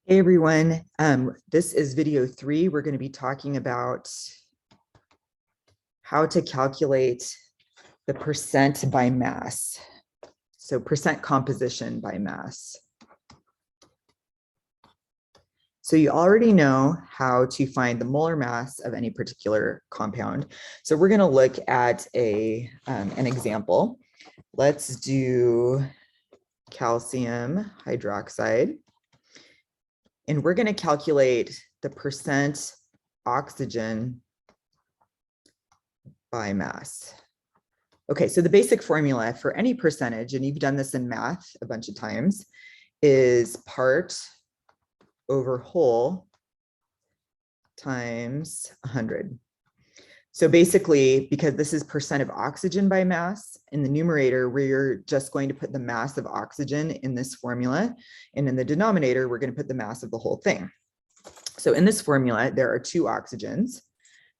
Hey everyone, this is video 3. We're going to be talking about how to calculate the percent by mass. So percent composition by mass. So you already know how to find the molar mass of any particular compound. So we're going to look at an example. Let's do calcium hydroxide. And we're going to calculate the percent oxygen by mass. Okay, so the basic formula for any percentage, and you've done this in math a bunch of times, is part over whole times 100. So basically, because this is percent of oxygen by mass, in the numerator, we're just going to put the mass of oxygen in this formula. And in the denominator, we're going to put the mass of the whole thing. So in this formula, there are 2 oxygens.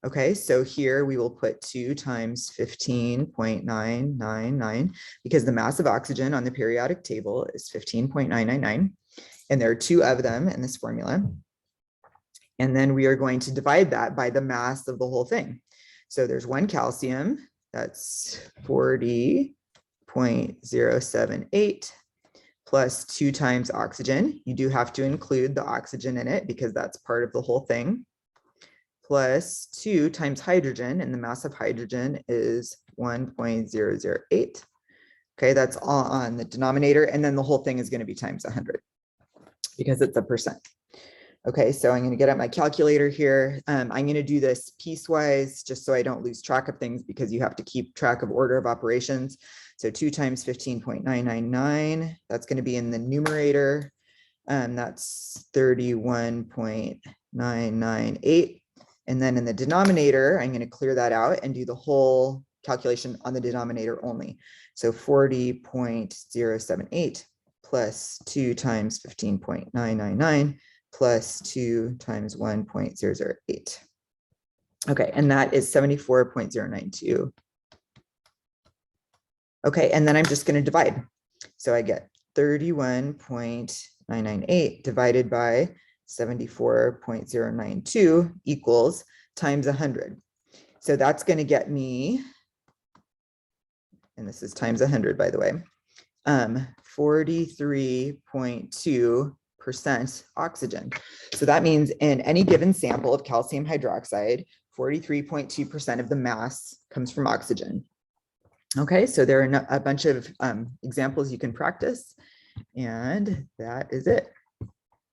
Okay, so here we will put 2 times 15.999 because the mass of oxygen on the periodic table is 15.999. And there are 2 of them in this formula. And then we are going to divide that by the mass of the whole thing. So there's 1 calcium, that's 40.078 plus 2 times oxygen. You do have to include the oxygen in it because that's part of the whole thing, plus 2 times hydrogen, and the mass of hydrogen is 1.008. Okay, that's all on the denominator, and then the whole thing is going to be times 100 because it's a percent. Okay, so I'm going to get out my calculator here. I'm going to do this piecewise just so I don't lose track of things because you have to keep track of order of operations. So 2 times 15.999, that's going to be in the numerator. That's 31.998. And then in the denominator, I'm going to clear that out and do the whole calculation on the denominator only. So 40.078 plus 2 times 15.999. plus 2 times 1.008. Okay, and that is 74.092. Okay, and then I'm just going to divide. So I get 31.998 divided by 74.092 equals times 100. So that's going to get me, and this is times 100, by the way, 43.2% oxygen. So that means in any given sample of calcium hydroxide, 43.2% of the mass comes from oxygen. Okay, so there are a bunch of examples you can practice, and that is it.